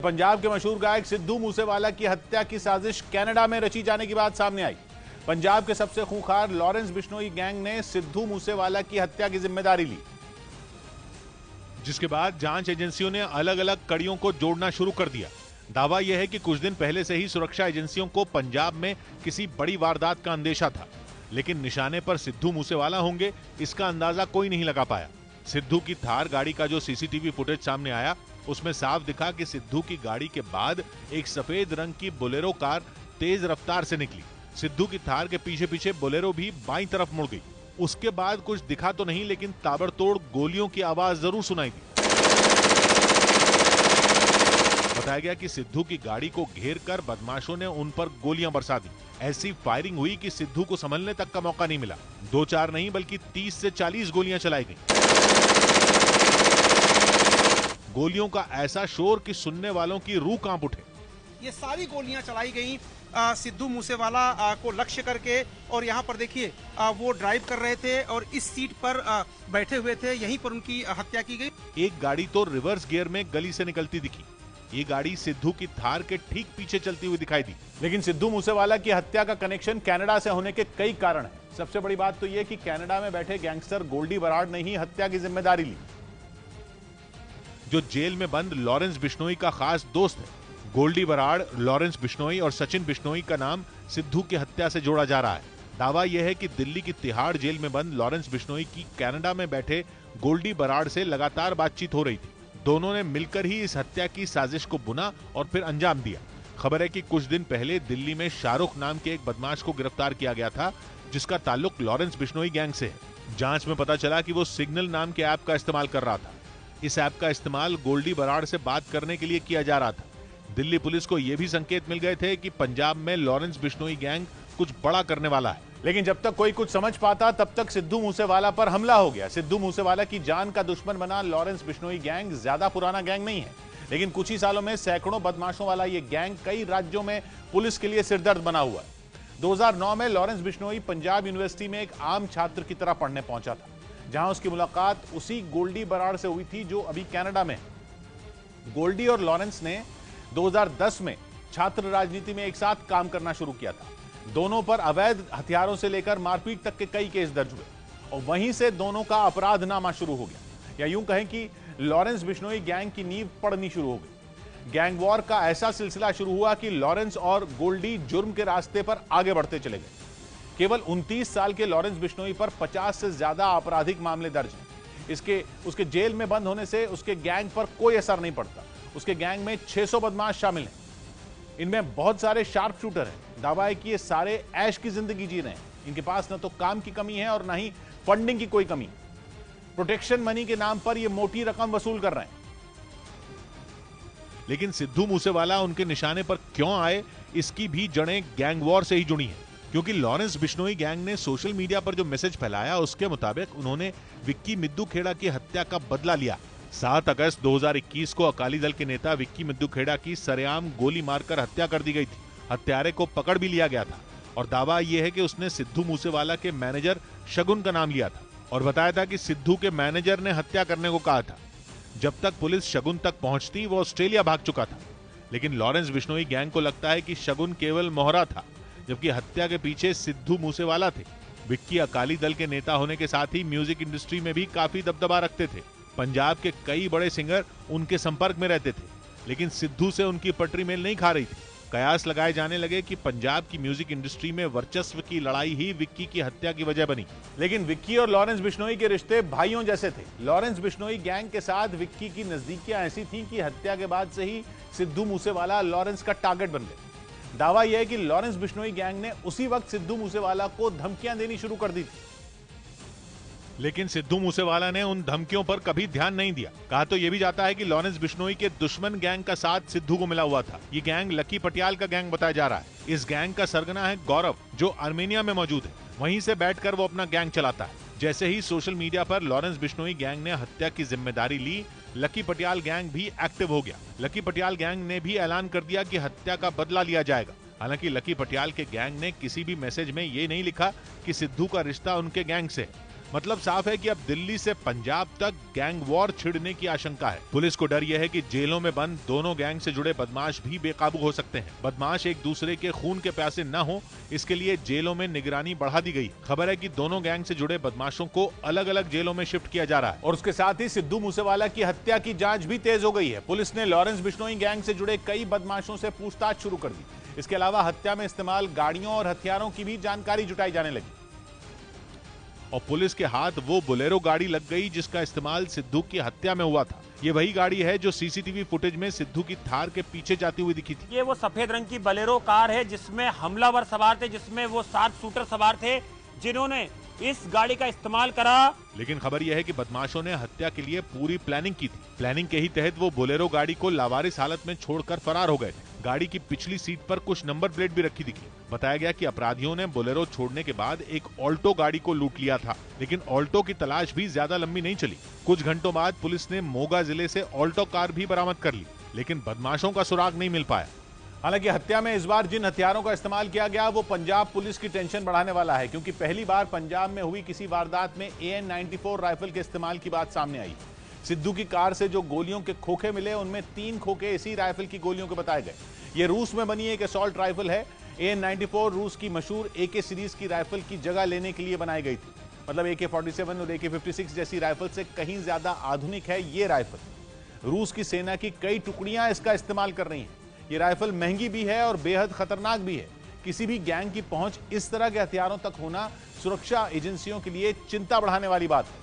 पंजाब के मशहूर गायक सिद्धू मूसेवाला की हत्या की साजिश कनाडा में रची जाने की बात सामने आई। पंजाब के सबसे खूंखार लॉरेंस बिश्नोई गैंग ने सिद्धू मूसेवाला की हत्या की जिम्मेदारी ली, जिसके बाद जांच एजेंसियों ने अलग अलग कड़ियों को जोड़ना शुरू कर दिया। दावा यह है कि कुछ दिन पहले से ही सुरक्षा एजेंसियों को पंजाब में किसी बड़ी वारदात का अंदेशा था, लेकिन निशाने पर सिद्धू मूसेवाला होंगे इसका अंदाजा कोई नहीं लगा पाया। सिद्धू की थार गाड़ी का जो सीसीटीवी फुटेज सामने आया उसमें साफ दिखा कि सिद्धू की गाड़ी के बाद एक सफेद रंग की बोलेरो कार तेज रफ्तार से निकली। सिद्धू की थार के पीछे पीछे बोलेरो भी बाईं तरफ मुड़ गई। उसके बाद कुछ दिखा तो नहीं, लेकिन ताबड़तोड़ गोलियों की आवाज जरूर सुनाई दी। बताया गया कि सिद्धू की गाड़ी को घेर कर बदमाशों ने उन पर गोलियां बरसा दी। ऐसी फायरिंग हुई कि सिद्धू को संभलने तक का मौका नहीं मिला। 2-4 नहीं बल्कि 30 से 40 गोलियां चलाई गईं। गोलियों का ऐसा शोर कि सुनने वालों की रूह कांप उठे। ये सारी गोलियां चलाई गई सिद्धू मूसेवाला को लक्ष्य करके, और यहाँ पर देखिए वो ड्राइव कर रहे थे और इस सीट पर बैठे हुए थे, यहीं पर उनकी हत्या की गई। एक गाड़ी तो रिवर्स गियर में गली से निकलती दिखी। ये गाड़ी सिद्धू की थार के ठीक पीछे चलती हुई दिखाई दी। लेकिन सिद्धू मूसेवाला की हत्या का कनेक्शन कनाडा से होने के कई कारण हैं। सबसे बड़ी बात तो यह कि कनाडा में बैठे गैंगस्टर गोल्डी बराड़ ने ही हत्या की जिम्मेदारी ली, जो जेल में बंद लॉरेंस बिश्नोई का खास दोस्त है। गोल्डी बराड़, लॉरेंस बिश्नोई और सचिन बिश्नोई का नाम सिद्धू की हत्या से जोड़ा जा रहा है। दावा यह है कि दिल्ली की तिहाड़ जेल में बंद लॉरेंस बिश्नोई की कनाडा में बैठे गोल्डी बराड़ से लगातार बातचीत हो रही थी। दोनों ने मिलकर ही इस हत्या की साजिश को बुना और फिर अंजाम दिया। खबर है कि कुछ दिन पहले दिल्ली में शाहरुख नाम के एक बदमाश को गिरफ्तार किया गया था, जिसका ताल्लुक लॉरेंस बिश्नोई गैंग से है। जांच में पता चला कि वो सिग्नल नाम के ऐप का इस्तेमाल कर रहा था। इस ऐप का इस्तेमाल गोल्डी बराड़ से बात करने के लिए किया जा रहा था। दिल्ली पुलिस को यह भी संकेत मिल गए थे कि पंजाब में लॉरेंस बिश्नोई गैंग कुछ बड़ा करने वाला है। लेकिन जब तक कोई कुछ समझ पाता तब तक सिद्धू मूसेवाला पर हमला हो गया। सिद्धू मूसेवाला की जान का दुश्मन बना लॉरेंस बिश्नोई गैंग ज्यादा पुराना गैंग नहीं है, लेकिन कुछ ही सालों में सैकड़ों बदमाशों वाला यह गैंग कई राज्यों में पुलिस के लिए सिरदर्द बना हुआ है। 2009 में लॉरेंस बिश्नोई पंजाब यूनिवर्सिटी में एक आम छात्र की तरह पढ़ने पहुंचा था, जहां उसकी मुलाकात उसी गोल्डी बराड़ से हुई थी जो अभी कनाडा में है। गोल्डी और लॉरेंस ने 2010 में छात्र राजनीति में एक साथ काम करना शुरू किया था। दोनों पर अवैध हथियारों से लेकर मारपीट तक के कई केस दर्ज हुए और वहीं से दोनों का अपराधनामा शुरू हो गया, या यूं कहें कि लॉरेंस बिश्नोई गैंग की नींव पड़नी शुरू हो गई। गैंग वॉर का ऐसा सिलसिला शुरू हुआ कि लॉरेंस और गोल्डी जुर्म के रास्ते पर आगे बढ़ते चले गए। केवल 29 साल के लॉरेंस बिश्नोई पर 50 से ज्यादा आपराधिक मामले दर्ज हैं। उसके जेल में बंद होने से उसके गैंग पर कोई असर नहीं पड़ता। उसके गैंग में 600 बदमाश शामिल हैं। इनमें बहुत सारे शार्प शूटर हैं। दावा है कि ये सारे ऐश की जिंदगी जी रहे हैं। इनके पास न तो काम की कमी है और न ही फंडिंग की कोई कमी। प्रोटेक्शन मनी के नाम पर ये मोटी रकम वसूल कर रहे हैं। लेकिन सिद्धू मूसेवाला उनके निशाने पर क्यों आए, इसकी भी जड़ें गैंग वॉर से ही जुड़ी हैं। क्योंकि लॉरेंस बिश्नोई गैंग ने सोशल मीडिया पर जो मैसेज फैलाया उसके मुताबिक उन्होंने विक्की मिद्दू खेड़ा की हत्या का बदला लिया। 7 अगस्त 2021 को अकाली दल के नेता विक्की मिद्दू खेड़ा की सरेआम गोली मारकर हत्या कर दी गई थी। हत्यारे को पकड़ भी लिया गया था और दावा यह है कि उसने सिद्धू मूसेवाला के मैनेजर शगुन का नाम लिया था और बताया था कि सिद्धू के मैनेजर ने हत्या करने को कहा था। जब तक पुलिस शगुन तक पहुंचती वो ऑस्ट्रेलिया भाग चुका था। लेकिन लॉरेंस बिश्नोई गैंग को लगता है कि शगुन केवल मोहरा था, जबकि हत्या के पीछे सिद्धू मूसेवाला थे। विक्की अकाली दल के नेता होने के साथ ही म्यूजिक इंडस्ट्री में भी काफी दबदबा रखते थे। पंजाब के कई बड़े सिंगर उनके संपर्क में रहते थे, लेकिन सिद्धू से उनकी पटरी मेल नहीं खा रही थी। कयास लगाए जाने लगे कि पंजाब की म्यूजिक इंडस्ट्री में वर्चस्व की लड़ाई ही विक्की की हत्या की वजह बनी। लेकिन विक्की और लॉरेंस बिश्नोई के रिश्ते भाइयों जैसे थे। लॉरेंस बिश्नोई गैंग के साथ विक्की की नजदीकियां ऐसी थीं कि हत्या के बाद से ही सिद्धू मूसेवाला लॉरेंस का टारगेट बन गए। दावा यह है कि लॉरेंस बिश्नोई गैंग ने उसी वक्त सिद्धू मूसेवाला को धमकियां देनी शुरू कर दी थी, लेकिन सिद्धू मूसेवाला ने उन धमकियों पर कभी ध्यान नहीं दिया। कहा तो यह भी जाता है कि लॉरेंस बिश्नोई के दुश्मन गैंग का साथ सिद्धू को मिला हुआ था। ये गैंग लकी पटियाल का गैंग बताया जा रहा है। इस गैंग का सरगना है गौरव, जो आर्मेनिया में मौजूद है। वहीं से बैठकर वो अपना गैंग चलाता है। जैसे ही सोशल मीडिया पर लॉरेंस बिश्नोई गैंग ने हत्या की जिम्मेदारी ली, लकी पटियाल गैंग भी एक्टिव हो गया। लकी पटियाल गैंग ने भी ऐलान कर दिया कि हत्या का बदला लिया जाएगा। हालांकि लकी पटियाल के गैंग ने किसी भी मैसेज में ये नहीं लिखा कि सिद्धू का रिश्ता उनके गैंग से है। मतलब साफ है कि अब दिल्ली से पंजाब तक गैंग वॉर छिड़ने की आशंका है। पुलिस को डर यह है कि जेलों में बंद दोनों गैंग से जुड़े बदमाश भी बेकाबू हो सकते हैं। बदमाश एक दूसरे के खून के प्यासे न हो, इसके लिए जेलों में निगरानी बढ़ा दी गई। खबर है कि दोनों गैंग से जुड़े बदमाशों को अलग अलग जेलों में शिफ्ट किया जा रहा है। और उसके साथ ही सिद्धू मूसेवाला की हत्या की जांच भी तेज हो गई है। पुलिस ने लॉरेंस बिश्नोई गैंग से जुड़े कई बदमाशों से पूछताछ शुरू कर दी। इसके अलावा हत्या में इस्तेमाल गाड़ियों और हथियारों की भी जानकारी जुटाई जाने लगी और पुलिस के हाथ वो बोलेरो गाड़ी लग गई जिसका इस्तेमाल सिद्धू की हत्या में हुआ था। ये वही गाड़ी है जो सीसीटीवी फुटेज में सिद्धू की थार के पीछे जाती हुई दिखी थी। ये वो सफेद रंग की बोलेरो कार है जिसमें हमलावर सवार थे, जिसमें वो 7 शूटर सवार थे जिन्होंने इस गाड़ी का इस्तेमाल करा। लेकिन खबर यह है कि बदमाशों ने हत्या के लिए पूरी प्लानिंग की थी। प्लानिंग के ही तहत वो बोलेरो गाड़ी को लावारिस हालत में छोड़कर फरार हो गए थे। गाड़ी की पिछली सीट पर कुछ नंबर प्लेट भी रखी दिखी। बताया गया कि अपराधियों ने बोलेरो छोड़ने के बाद एक ऑल्टो गाड़ी को लूट लिया था, लेकिन ऑल्टो की तलाश भी ज्यादा लंबी नहीं चली। कुछ घंटों बाद पुलिस ने मोगा जिले से ऑल्टो कार भी बरामद कर ली, लेकिन बदमाशों का सुराग नहीं मिल पाया। हालांकि हत्या में इस बार जिन हथियारों का इस्तेमाल किया गया वो पंजाब पुलिस की टेंशन बढ़ाने वाला है, क्योंकि पहली बार पंजाब में हुई किसी वारदात में AN-94 राइफल के इस्तेमाल की बात सामने आई। सिद्धू की कार से जो गोलियों के खोखे मिले उनमें 3 खोखे इसी राइफल की गोलियों के बताए गए। ये रूस में बनी एक असॉल्ट राइफल है। AN-94 रूस की मशहूर AK सीरीज की राइफल की जगह लेने के लिए बनाई गई थी। मतलब AK-47 और AK-56 जैसी राइफल से कहीं ज्यादा आधुनिक है ये राइफल। रूस की सेना की कई टुकड़ियां इसका इस्तेमाल कर रही हैं। ये राइफल महंगी भी है और बेहद खतरनाक भी है। किसी भी गैंग की पहुंच इस तरह के हथियारों तक होना सुरक्षा एजेंसियों के लिए चिंता बढ़ाने वाली बात है।